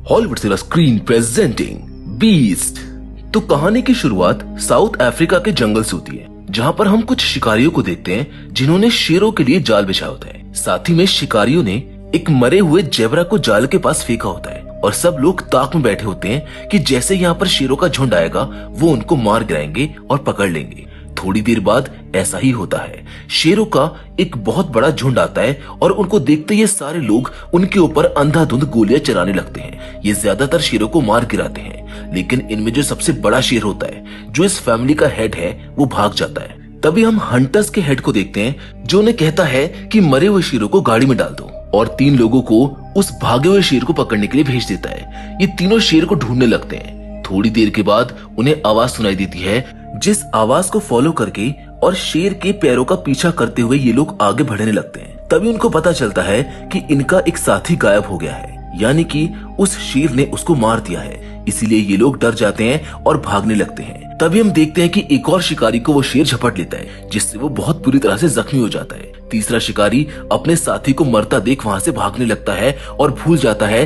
Hollywood silver screen presenting beast. तो कहानी की शुरुआत साउथ अफ्रीका के जंगल से होती है, जहाँ पर हम कुछ शिकारियों को देखते हैं जिन्होंने शेरों के लिए जाल बिछाया होता है। साथ ही में शिकारियों ने एक मरे हुए जेबरा को जाल के पास फेंका होता है और सब लोग ताक में बैठे होते हैं कि जैसे यहाँ पर शेरों का झुंड आएगा वो उनको मार गिराएंगे और पकड़ लेंगे। थोड़ी देर बाद ऐसा ही होता है। शेरों का एक बहुत बड़ा झुंड आता है और उनको देखते ये सारे लोग उनके ऊपर अंधाधुंध गोलियां चलाने लगते हैं। ये ज्यादातर शेरों को मार गिराते हैं, लेकिन इनमें जो सबसे बड़ा शेर होता है, जो इस फैमिली का हेड है, वो भाग जाता है। तभी हम हंटर्स के हेड को देखते हैं, जो उन्हें कहता है कि मरे हुए शेरों को गाड़ी में डाल दो और 3 लोगों को उस भागे हुए शेर को पकड़ने के लिए भेज देता है। ये तीनों शेर को ढूंढने लगते हैं। थोड़ी देर के बाद उन्हें आवाज सुनाई देती है, जिस आवाज को फॉलो करके और शेर के पैरों का पीछा करते हुए ये लोग आगे बढ़ने लगते हैं। तभी उनको पता चलता है कि इनका एक साथी गायब हो गया है, यानी कि उस शेर ने उसको मार दिया है। इसीलिए ये लोग डर जाते हैं और भागने लगते हैं। तभी हम देखते हैं कि एक और शिकारी को वो शेर झपट लेता है, जिससे वो बहुत बुरी तरह से जख्मी हो जाता है। तीसरा शिकारी अपने साथी को मरता देख वहाँ से भागने लगता है और भूल जाता है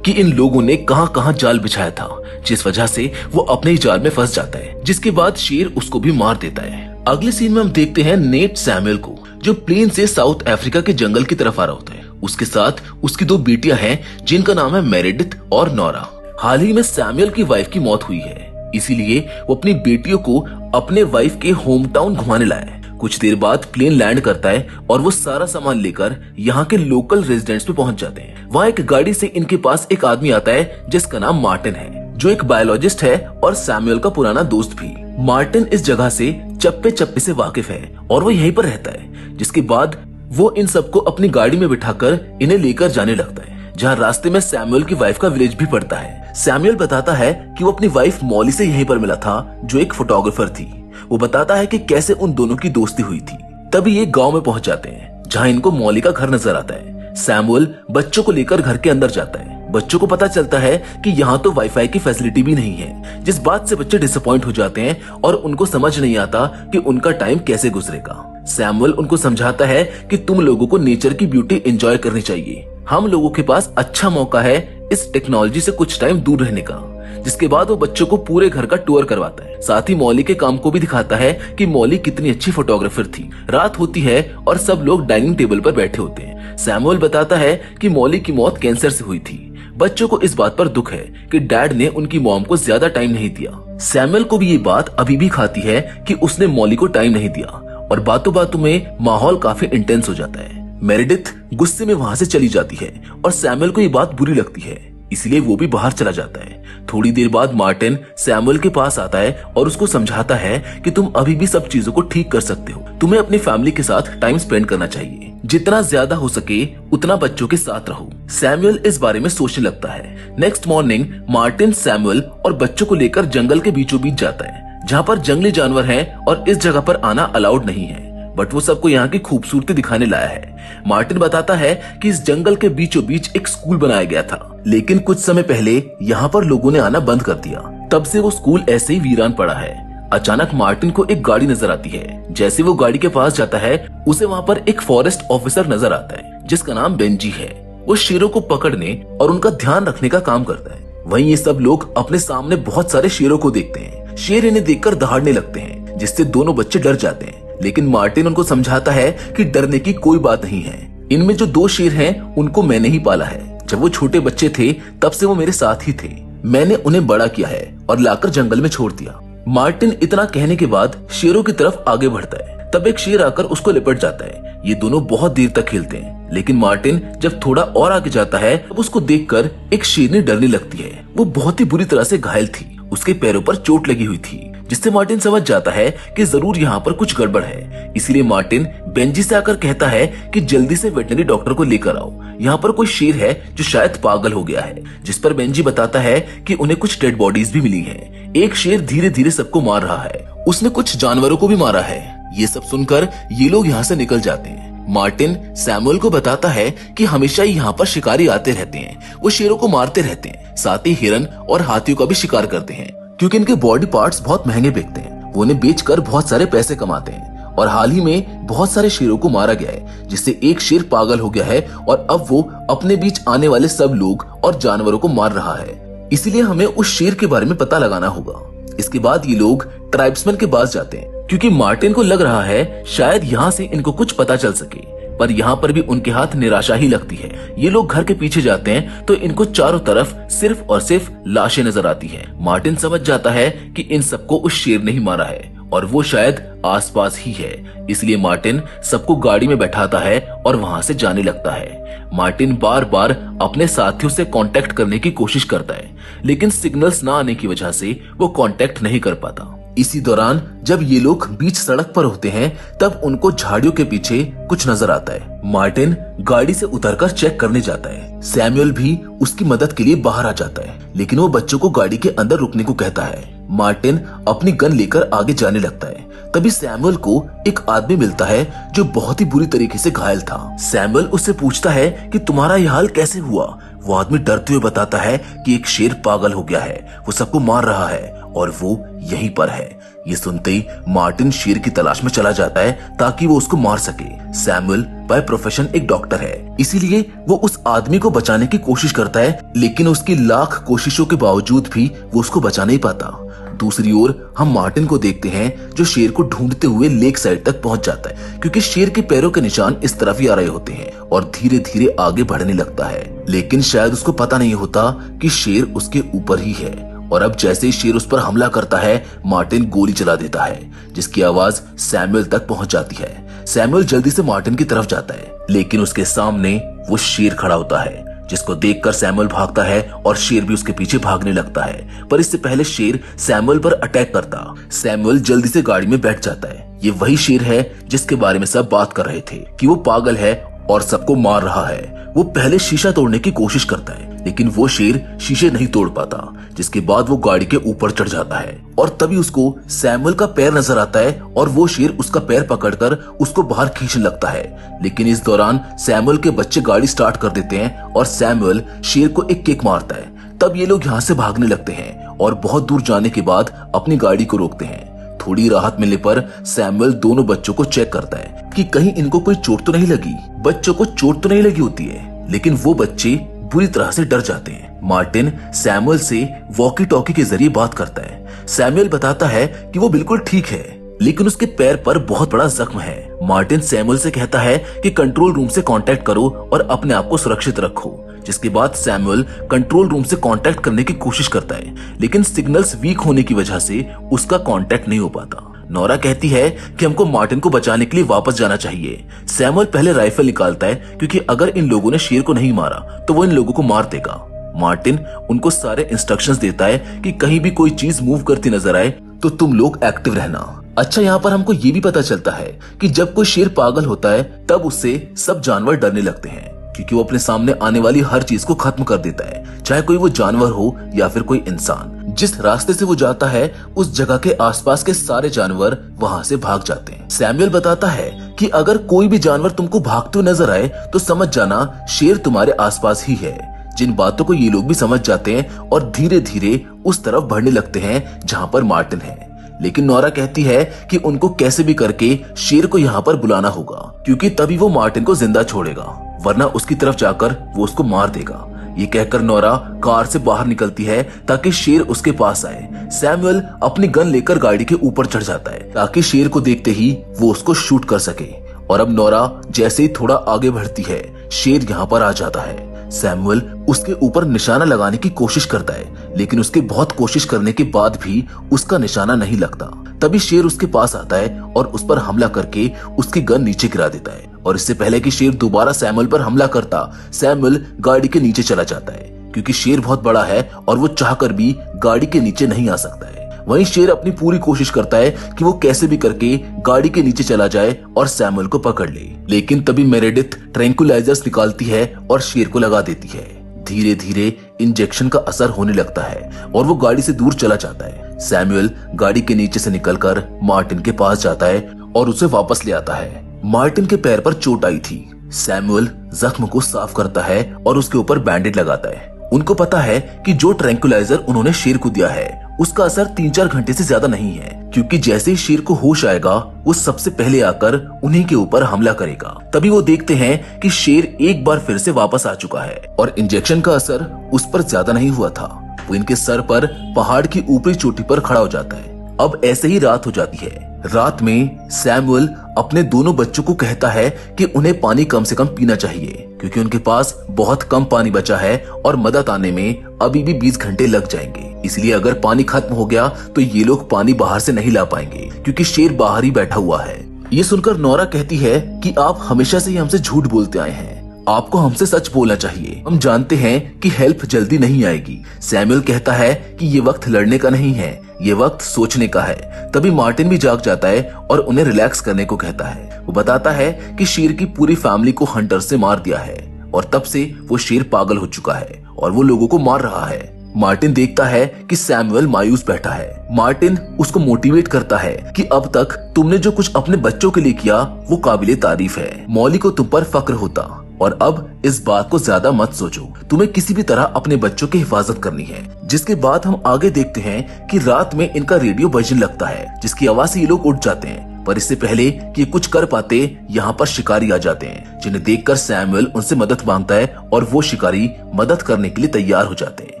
कि इन लोगों ने कहां जाल बिछाया था, जिस वजह से वो अपने ही जाल में फंस जाता है। जिसके बाद शेर उसको भी मार देता है। अगले सीन में हम देखते हैं नेट सैमुअल को, जो प्लेन से साउथ अफ्रीका के जंगल की तरफ आ रहा होता है। उसके साथ उसकी 2 बेटियां हैं, जिनका नाम है मेरेडिथ और नोरा। हाल ही में सैमुअल की वाइफ की मौत हुई है, इसीलिए वो अपनी बेटियों को अपने वाइफ के होम टाउन घुमाने लाया। कुछ देर बाद प्लेन लैंड करता है और वो सारा सामान लेकर यहाँ के लोकल रेजिडेंट्स पे पहुंच जाते हैं। वहाँ एक गाड़ी से इनके पास एक आदमी आता है, जिसका नाम मार्टिन है, जो एक बायोलॉजिस्ट है और सैमुअल का पुराना दोस्त भी। मार्टिन इस जगह से चप्पे चप्पे से वाकिफ है और वो यहीं पर रहता है। जिसके बाद वो इन सबको अपनी गाड़ी में बिठाकर इन्हें लेकर जाने लगता है, जहाँ रास्ते में सैमुअल की वाइफ का विलेज भी पड़ता है। सैमुअल बताता है कि वो अपनी वाइफ मॉली से यहीं पर मिला था, जो एक फोटोग्राफर थी। वो बताता है कि कैसे उन दोनों की दोस्ती हुई थी। तभी ये गांव में पहुंच जाते हैं, जहां इनको मॉली का घर नजर आता है। सैमुअल बच्चों को लेकर घर के अंदर जाता है। बच्चों को पता चलता है कि यहाँ तो वाईफाई की फैसिलिटी भी नहीं है, जिस बात से बच्चे डिसअपॉइंट हो जाते हैं और उनको समझ नहीं आता कि उनका टाइम कैसे गुजरेगा। सैमुअल उनको समझाता है कि तुम लोगों को नेचर की ब्यूटी एंजॉय करनी चाहिए। हम लोगों के पास अच्छा मौका है इस टेक्नोलॉजी से कुछ टाइम दूर रहने का। जिसके बाद वो बच्चों को पूरे घर का टूर करवाता है। साथ ही मॉली के काम को भी दिखाता है कि मॉली कितनी अच्छी फोटोग्राफर थी। रात होती है और सब लोग डाइनिंग टेबल पर बैठे होते हैं। सैमुअल बताता है कि मॉली की मौत कैंसर से हुई थी। बच्चों को इस बात पर दुख है कि डैड ने उनकी मॉम को ज्यादा टाइम नहीं दिया। सैमुअल को भी ये बात अभी भी खाती है कि उसने मॉली को टाइम नहीं दिया और बातों बातों में माहौल काफी इंटेंस हो जाता है। मेरेडिथ गुस्से में वहाँ से चली जाती है और सैमुअल को ये बात बुरी लगती है, इसलिए वो भी बाहर चला जाता है। थोड़ी देर बाद मार्टिन सैमुअल के पास आता है और उसको समझाता है कि तुम अभी भी सब चीजों को ठीक कर सकते हो। तुम्हें अपनी फैमिली के साथ टाइम स्पेंड करना चाहिए। जितना ज्यादा हो सके उतना बच्चों के साथ रहो। सैमुअल इस बारे में सोचने लगता है। नेक्स्ट मॉर्निंग मार्टिन सैमुअल और बच्चों को लेकर जंगल के बीचों बीच जाता है, जहाँ पर जंगली जानवर हैं और इस जगह पर आना अलाउड नहीं है, बट वो सबको यहाँ की खूबसूरती दिखाने लाया है। मार्टिन बताता है कि इस जंगल के बीचों बीच एक स्कूल बनाया गया था, लेकिन कुछ समय पहले यहाँ पर लोगों ने आना बंद कर दिया। तब से वो स्कूल ऐसे ही वीरान पड़ा है। अचानक मार्टिन को एक गाड़ी नजर आती है। जैसे वो गाड़ी के पास जाता है, उसे वहाँ पर एक फॉरेस्ट ऑफिसर नजर आता है, जिसका नाम बेंजी है। वो शेरों को पकड़ने और उनका ध्यान रखने का काम करता है। वहीं ये सब लोग अपने सामने बहुत सारे शेरों को देखते हैं। शेर इन्हें देखकर दहाड़ने लगते हैं, जिससे दोनों बच्चे डर जाते हैं। लेकिन मार्टिन उनको समझाता है कि डरने की कोई बात नहीं है। इनमें जो 2 शेर हैं, उनको मैंने ही पाला है। जब वो छोटे बच्चे थे तब से वो मेरे साथ ही थे। मैंने उन्हें बड़ा किया है और लाकर जंगल में छोड़ दिया। मार्टिन इतना कहने के बाद शेरों की तरफ आगे बढ़ता है। तब एक शेर आकर उसको लिपट जाता है। ये दोनों बहुत देर तक खेलते हैं, लेकिन मार्टिन जब थोड़ा और आगे जाता है, तब उसको देखकर एक शेरनी डरने लगती है। वो बहुत ही बुरी तरह से घायल थी। उसके पैरों पर चोट लगी हुई थी, जिससे मार्टिन समझ जाता है कि जरूर यहाँ पर कुछ गड़बड़ है। इसीलिए मार्टिन बेंजी से आकर कहता है कि जल्दी से वेटनरी डॉक्टर को लेकर आओ। यहाँ पर कोई शेर है जो शायद पागल हो गया है। जिस पर बेंजी बताता है कि उन्हें कुछ डेड बॉडीज भी मिली हैं। एक शेर धीरे धीरे सबको मार रहा है। उसने कुछ जानवरों को भी मारा है। ये सब सुनकर ये लोग यहाँ से निकल जाते हैं। मार्टिन सैमुअल को बताता है कि हमेशा ही यहाँ पर शिकारी आते रहते हैं। वो शेरों को मारते रहते हैं, साथ ही हिरन और हाथियों का भी शिकार करते हैं, क्योंकि इनके बॉडी पार्ट्स बहुत महंगे बिकते हैं। वो उन्हें बेचकर बहुत सारे पैसे कमाते हैं और हाल ही में बहुत सारे शेरों को मारा गया है, जिससे एक शेर पागल हो गया है और अब वो अपने बीच आने वाले सब लोग और जानवरों को मार रहा है। इसीलिए हमें उस शेर के बारे में पता लगाना होगा। इसके बाद ये लोग ट्राइब्समैन के पास जाते हैं, क्योंकि मार्टिन को लग रहा है शायद यहाँ से इनको कुछ पता चल सके, पर यहाँ पर भी उनके हाथ निराशा ही लगती है। ये लोग घर के पीछे जाते हैं तो इनको चारों तरफ सिर्फ और सिर्फ लाशें नजर आती हैं। मार्टिन समझ जाता है कि इन सबको उस शेर ने ही मारा है और वो शायद आसपास ही है, इसलिए मार्टिन सबको गाड़ी में बैठाता है और वहां से जाने लगता है। मार्टिन बार बार अपने साथियों से कांटेक्ट करने की कोशिश करता है, लेकिन सिग्नल्स ना आने की वजह से वो कांटेक्ट नहीं कर पाता। इसी दौरान जब ये लोग बीच सड़क पर होते हैं तब उनको झाड़ियों के पीछे कुछ नजर आता है। मार्टिन गाड़ी से उतरकर चेक करने जाता है। सैमुअल भी उसकी मदद के लिए बाहर आ जाता है, लेकिन वो बच्चों को गाड़ी के अंदर रुकने को कहता है। मार्टिन अपनी गन लेकर आगे जाने लगता है। तभी सैमुअल को एक आदमी मिलता है जो बहुत ही बुरी तरीके से घायल था। सैमुअल उससे पूछता है कि तुम्हारा यह हाल कैसे हुआ। वो आदमी डरते हुए बताता है कि एक शेर पागल हो गया है, वो सबको मार रहा है और वो यहीं पर है। ये सुनते ही मार्टिन शेर की तलाश में चला जाता है ताकि वो उसको मार सके। सैमुअल बाय प्रोफेशन एक डॉक्टर है, इसीलिए वो उस आदमी को बचाने की कोशिश करता है, लेकिन उसकी लाख कोशिशों के बावजूद भी वो उसको बचा नहीं पाता। दूसरी ओर हम मार्टिन को देखते हैं जो शेर को ढूंढते हुए लेक साइड तक पहुंच जाता है, क्योंकि शेर के पैरों के निशान इस तरफ ही आ रहे होते हैं और धीरे धीरे आगे बढ़ने लगता है। लेकिन शायद उसको पता नहीं होता कि शेर उसके ऊपर ही है और अब जैसे ही शेर उस पर हमला करता है, मार्टिन गोली चला देता है, जिसकी आवाज सैमुअल तक पहुंच जाती है। सैमुअल जल्दी से मार्टिन की तरफ जाता है, लेकिन उसके सामने वो शेर खड़ा होता है, जिसको देखकर सैमुअल भागता है और शेर भी उसके पीछे भागने लगता है। पर इससे पहले शेर सैमुअल पर अटैक करता। सैमुअल जल्दी से गाड़ी में बैठ जाता है। ये वही शेर है जिसके बारे में सब बात कर रहे थे कि वो पागल है और सबको मार रहा है। वो पहले शीशा तोड़ने की कोशिश करता है, लेकिन वो शेर शीशे नहीं तोड़ पाता, जिसके बाद वो गाड़ी के ऊपर चढ़ जाता है और तभी उसको सैमुअल का पैर नजर आता है और वो शेर उसका पैर पकड़कर उसको बाहर खींचने लगता है। लेकिन इस दौरान सैमुअल के बच्चे गाड़ी स्टार्ट कर देते हैं और सैमुअल शेर को एक किक मारता है। तब ये लोग यहाँ से भागने लगते हैं और बहुत दूर जाने के बाद अपनी गाड़ी को रोकते हैं। थोड़ी राहत मिलने पर सैमुअल दोनों बच्चों को चेक करता है कि कहीं इनको कोई चोट तो नहीं लगी। बच्चों को चोट तो नहीं लगी होती है, लेकिन वो बच्चे बुरी तरह से डर जाते हैं। मार्टिन सैमुअल से वॉकी टॉकी के जरिए बात करता है। सैमुअल बताता है कि वो बिल्कुल ठीक है, लेकिन उसके पैर पर बहुत बड़ा जख्म है। मार्टिन सैमुअल से कहता है कि कंट्रोल रूम से कांटेक्ट करो और अपने आप को सुरक्षित रखो, जिसके बाद सैमुअल कंट्रोल रूम से कांटेक्ट करने की कोशिश करता है, लेकिन सिग्नल्स वीक होने की वजह से उसका कांटेक्ट नहीं हो पाता। नोरा कहती है कि हमको मार्टिन को बचाने के लिए वापस जाना चाहिए। सैमुअल पहले राइफल निकालता है, क्योंकि अगर इन लोगों ने शेर को नहीं मारा तो वो इन लोगों को मार देगा। मार्टिन उनको सारे इंस्ट्रक्शंस देता है कि कहीं भी कोई चीज मूव करती नजर आए तो तुम लोग एक्टिव रहना। अच्छा, यहाँ पर हमको ये भी पता चलता है कि जब कोई शेर पागल होता है तब उससे सब जानवर डरने लगते हैं, क्योंकि वो अपने सामने आने वाली हर चीज को खत्म कर देता है, चाहे कोई वो जानवर हो या फिर कोई इंसान। जिस रास्ते से वो जाता है उस जगह के आसपास के सारे जानवर वहां से भाग जाते हैं। सैमुअल बताता है कि अगर कोई भी जानवर तुमको भागते हुए नजर आए तो समझ जाना शेर तुम्हारे आसपास ही है। जिन बातों को ये लोग भी समझ जाते हैं और धीरे धीरे उस तरफ बढ़ने लगते हैं जहाँ पर मार्टिन है। लेकिन नोरा कहती है कि उनको कैसे भी करके शेर को यहाँ पर बुलाना होगा, क्योंकि तभी वो मार्टिन को जिंदा छोड़ेगा, वरना उसकी तरफ जाकर वो उसको मार देगा। ये कहकर नोरा कार से बाहर निकलती है ताकि शेर उसके पास आए। सैमुअल अपनी गन लेकर गाड़ी के ऊपर चढ़ जाता है ताकि शेर को देखते ही वो उसको शूट कर सके। और अब नोरा जैसे ही थोड़ा आगे बढ़ती है, शेर यहाँ पर आ जाता है। सैमुअल उसके ऊपर निशाना लगाने की कोशिश करता है, लेकिन उसके बहुत कोशिश करने के बाद भी उसका निशाना नहीं लगता। तभी शेर उसके पास आता है और उस पर हमला करके उसकी गन नीचे गिरा देता है। और इससे पहले कि शेर दोबारा सैमुअल पर हमला करता, सैमुअल गाड़ी के नीचे चला जाता है, क्योंकि शेर बहुत बड़ा है और वो चाहकर भी गाड़ी के नीचे नहीं आ सकता है। वहीं शेर अपनी पूरी कोशिश करता है कि वो कैसे भी करके गाड़ी के नीचे चला जाए और सैमुअल को पकड़ ले, लेकिन तभी मेरेडिथ ट्रैंक्विलाइजर्स निकालती है और शेर को लगा देती है। धीरे धीरे इंजेक्शन का असर होने लगता है और वो गाड़ी से दूर चला जाता है। सैमुअल गाड़ी के नीचे से निकलकर मार्टिन के पास जाता है और उसे वापस ले आता है। मार्टिन के पैर पर चोट आई थी। सैमुअल जख्म को साफ करता है और उसके ऊपर बैंडेज लगाता है। उनको पता है कि जो ट्रैंक्विलाइजर उन्होंने शेर को दिया है उसका असर 3-4 घंटे से ज्यादा नहीं है, क्योंकि जैसे ही शेर को होश आएगा वो सबसे पहले आकर उन्हीं के ऊपर हमला करेगा। तभी वो देखते हैं कि शेर एक बार फिर से वापस आ चुका है और इंजेक्शन का असर उस पर ज्यादा नहीं हुआ था। वो इनके सर पर पहाड़ की ऊपरी चोटी पर खड़ा हो जाता है। अब ऐसे ही रात हो जाती है। रात में सैमुअल अपने दोनों बच्चों को कहता है कि उन्हें पानी कम से कम पीना चाहिए, क्योंकि उनके पास बहुत कम पानी बचा है और मदद आने में अभी भी 20 घंटे लग जाएंगे। इसलिए अगर पानी खत्म हो गया तो ये लोग पानी बाहर से नहीं ला पाएंगे, क्योंकि शेर बाहर ही बैठा हुआ है। ये सुनकर नोरा कहती है कि आप हमेशा से ही हमसे झूठ बोलते आए हैं, आपको हमसे सच बोलना चाहिए। हम जानते हैं कि हेल्प जल्दी नहीं आएगी। सैमुअल कहता है कि ये वक्त लड़ने का नहीं है, ये वक्त सोचने का है। तभी मार्टिन भी जाग जाता है और उन्हें रिलैक्स करने को कहता है। वो बताता है कि शेर की पूरी फैमिली को हंटर से मार दिया है और तब से वो शेर पागल हो चुका है और वो लोगों को मार रहा है। मार्टिन देखता है कि सैमुअल मायूस बैठा है। मार्टिन उसको मोटिवेट करता है कि अब तक तुमने जो कुछ अपने बच्चों के लिए किया वो काबिले तारीफ है। मौली को तुम पर फक्र होता और अब इस बात को ज्यादा मत सोचो, तुम्हें किसी भी तरह अपने बच्चों की हिफाजत करनी है। जिसके बाद हम आगे देखते हैं कि रात में इनका रेडियो बजने लगता है, जिसकी आवाज से ये लोग उठ जाते हैं। पर इससे पहले कि कुछ कर पाते यहाँ पर शिकारी आ जाते हैं, जिन्हें देखकर सैमुअल उनसे मदद मांगता है और वो शिकारी मदद करने के लिए तैयार हो जाते हैं।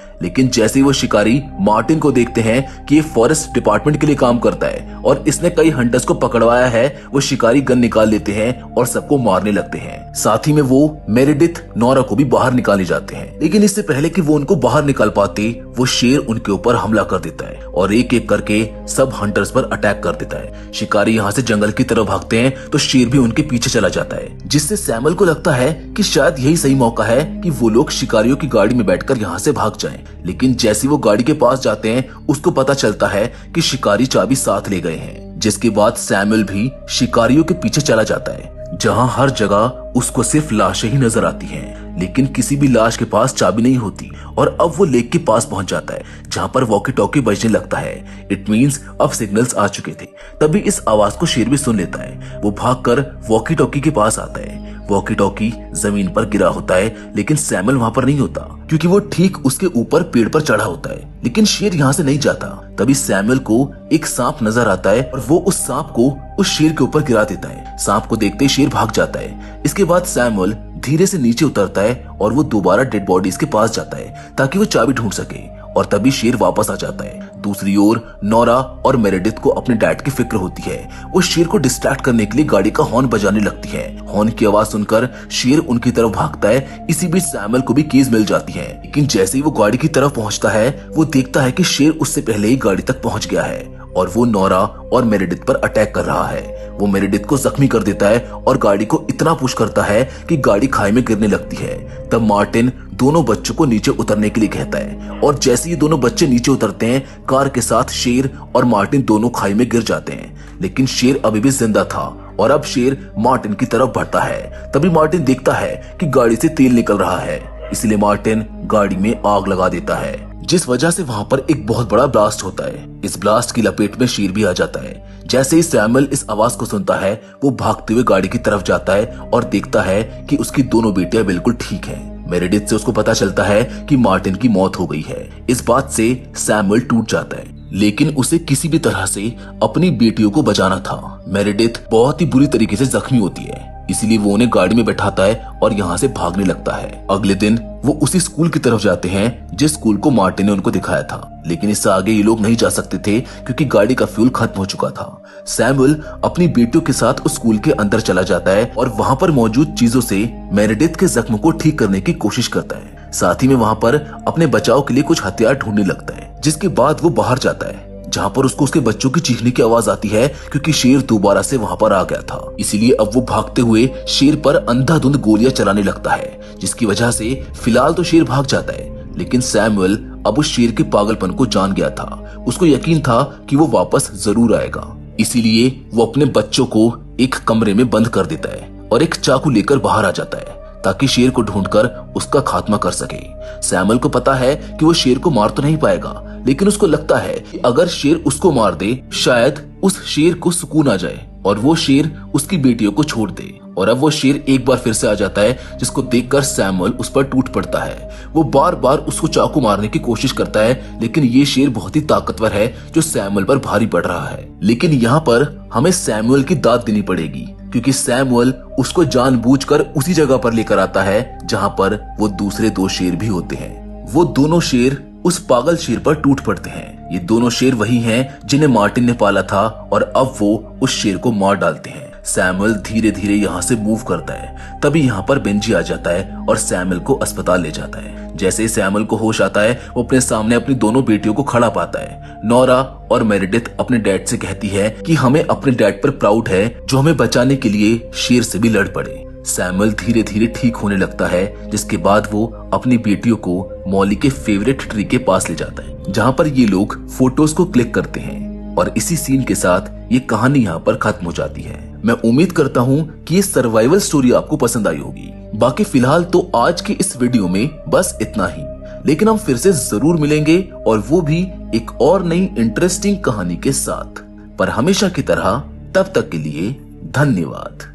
लेकिन जैसे ही वो शिकारी मार्टिन को देखते हैं कि ये फॉरेस्ट डिपार्टमेंट के लिए काम करता है और इसने कई हंटर्स को पकड़वाया है, वो शिकारी गन निकाल लेते हैं और सबको मारने लगते हैं। साथ ही में वो मेरेडिथ नोरा को भी बाहर निकाले जाते हैं। लेकिन इससे पहले कि वो उनको बाहर निकाल पाते, वो शेर उनके ऊपर हमला कर देता है और एक एक करके सब हंटर्स पर अटैक कर देता है। शिकारी यहाँ से जंगल की तरफ भागते हैं तो शेर भी उनके पीछे चला जाता है, जिससे सैमुअल को लगता है कि शायद यही सही मौका है कि वो लोग शिकारियों की गाड़ी में बैठकर यहाँ से भाग जाएं। लेकिन जैसे वो गाड़ी के पास जाते हैं उसको पता चलता है कि शिकारी चाबी साथ ले गए हैं। जिसके बाद सैमुअल भी शिकारियों के पीछे चला जाता है, जहाँ हर जगह उसको सिर्फ लाशें ही नजर आती हैं, लेकिन किसी भी लाश के पास चाबी नहीं होती। और अब वो लेक के पास पहुंच जाता है, जहाँ पर वॉकी टॉकी बजने लगता है। इट मींस अब सिग्नल्स आ चुके थे। तभी इस आवाज को शेर भी सुन लेता है। वो भागकर वॉकी टॉकी के पास आता है। वॉकी टॉकी जमीन पर गिरा होता है, लेकिन सैमुअल वहाँ पर नहीं होता, क्योंकि वो ठीक उसके ऊपर पेड़ पर चढ़ा होता है। लेकिन शेर यहाँ से नहीं जाता। तभी सैमुअल को एक सांप नजर आता है और वो उस सांप को उस शेर के ऊपर गिरा देता है। सांप को देखते ही शेर भाग जाता है। इसके बाद सैमुअल धीरे से नीचे उतरता है और वो दोबारा डेड बॉडीज के पास जाता है ताकि वो चाबी ढूंढ सके, और तभी शेर वापस आ जाता है। दूसरी ओर नोरा और मेरेडिथ को अपने डैड की फिक्र होती है। वो शेर को डिस्ट्रैक्ट करने के लिए गाड़ी का हॉर्न बजाने लगती है। हॉर्न की आवाज सुनकर शेर उनकी तरफ भागता है। इसी बीच सैमुअल को भी कीज मिल जाती है, लेकिन जैसे ही वो गाड़ी की तरफ पहुंचता है वो देखता है कि शेर उससे पहले ही गाड़ी तक पहुंच गया है और वो नोरा और मेरेडिथ पर अटैक कर रहा है। वो मेरेडिथ को जख्मी कर देता है और गाड़ी को इतना पुश करता है कि गाड़ी खाई में गिरने लगती है। तब मार्टिन दोनों बच्चों को नीचे उतरने के लिए कहता है और जैसे ही दोनों बच्चे नीचे उतरते हैं, कार के साथ शेर और मार्टिन दोनों खाई में गिर जाते हैं। लेकिन शेर अभी भी जिंदा था और अब शेर मार्टिन की तरफ बढ़ता है। तभी मार्टिन देखता है कि गाड़ी से तेल निकल रहा है, इसलिए मार्टिन गाड़ी में आग लगा देता है, जिस वजह से वहां पर एक बहुत बड़ा ब्लास्ट होता है। इस ब्लास्ट की लपेट में शेर भी आ जाता है। जैसे ही सैमुअल इस आवाज को सुनता है वो भागते हुए गाड़ी की तरफ जाता है और देखता है कि उसकी दोनों बेटियां बिल्कुल ठीक हैं। मेरेडिथ से उसको पता चलता है कि मार्टिन की मौत हो गई है। इस बात से सैमुअल टूट जाता है, लेकिन उसे किसी भी तरह से अपनी बेटियों को बचाना था। मेरेडिथ बहुत ही बुरी तरीके से जख्मी होती है, इसीलिए वो उन्हें गाड़ी में बैठाता है और यहाँ से भागने लगता है। अगले दिन वो उसी स्कूल की तरफ जाते हैं जिस स्कूल को मार्टिन ने उनको दिखाया था, लेकिन इससे आगे ये लोग नहीं जा सकते थे क्योंकि गाड़ी का फ्यूल खत्म हो चुका था। सैमुअल अपनी बेटियों के साथ उस स्कूल के अंदर चला जाता है और वहाँ पर मौजूद चीजों से मेरेडिथ के जख्म को ठीक करने की कोशिश करता है। साथ ही में वहाँ पर अपने बचाव के लिए कुछ हथियार ढूंढने लगता है। जिसके बाद वो बाहर जाता है, जहाँ पर उसको उसके बच्चों की चीखने की आवाज आती है, क्योंकि शेर दोबारा से वहाँ पर आ गया था। इसीलिए अब वो भागते हुए शेर पर अंधाधुंध गोलियां चलाने लगता है, जिसकी वजह से फिलहाल तो शेर भाग जाता है। लेकिन सैमुअल अब उस शेर के पागलपन को जान गया था। उसको यकीन था कि वो वापस जरूर आएगा, इसीलिए वो अपने बच्चों को एक कमरे में बंद कर देता है और एक चाकू लेकर बाहर आ जाता है ताकि शेर को ढूंढकर उसका खात्मा कर सके। सैमुअल को पता है कि वो शेर को मार तो नहीं पाएगा, लेकिन उसको लगता है कि अगर शेर उसको मार दे शायद उस शेर को सुकून आ जाए और वो शेर उसकी बेटियों को छोड़ दे और अब वो शेर एक बार फिर से आ जाता है, जिसको देखकर सैमुअल उस पर टूट पड़ता है। वो बार बार उसको चाकू मारने की कोशिश करता है, लेकिन ये शेर बहुत ही ताकतवर है जो सैमुअल पर भारी पड़ रहा है। लेकिन यहाँ पर हमें सैमुअल की दाद देनी पड़ेगी, क्योंकि सैमुअल उसको जानबूझकर उसी जगह पर लेकर आता है जहाँ पर वो दूसरे दो शेर भी होते हैं। वो दोनों शेर उस पागल शेर पर टूट पड़ते हैं। ये दोनों शेर वही हैं जिन्हें मार्टिन ने पाला था और अब वो उस शेर को मार डालते हैं। सैमुअल धीरे धीरे यहाँ से मूव करता है। तभी यहाँ पर बेंजी आ जाता है और सैमुअल को अस्पताल ले जाता है। जैसे ही सैमुअल को होश आता है, वो अपने सामने अपनी दोनों बेटियों को खड़ा पाता है। नोरा और मेरेडिथ अपने डैड से कहती है कि हमें अपने डैड पर प्राउड है जो हमें बचाने के लिए शेर से भी लड़ पड़े। सैमुअल धीरे धीरे ठीक होने लगता है, जिसके बाद वो अपनी बेटियों को मॉली के फेवरेट ट्री के पास ले जाता है, जहाँ पर ये लोग फोटोज को क्लिक करते हैं। और इसी सीन के साथ ये कहानी यहाँ पर खत्म हो जाती है। मैं उम्मीद करता हूँ कि ये सर्वाइवल स्टोरी आपको पसंद आई होगी। बाकी फिलहाल तो आज की इस वीडियो में बस इतना ही, लेकिन हम फिर से जरूर मिलेंगे और वो भी एक और नई इंटरेस्टिंग कहानी के साथ। पर हमेशा की तरह तब तक के लिए धन्यवाद।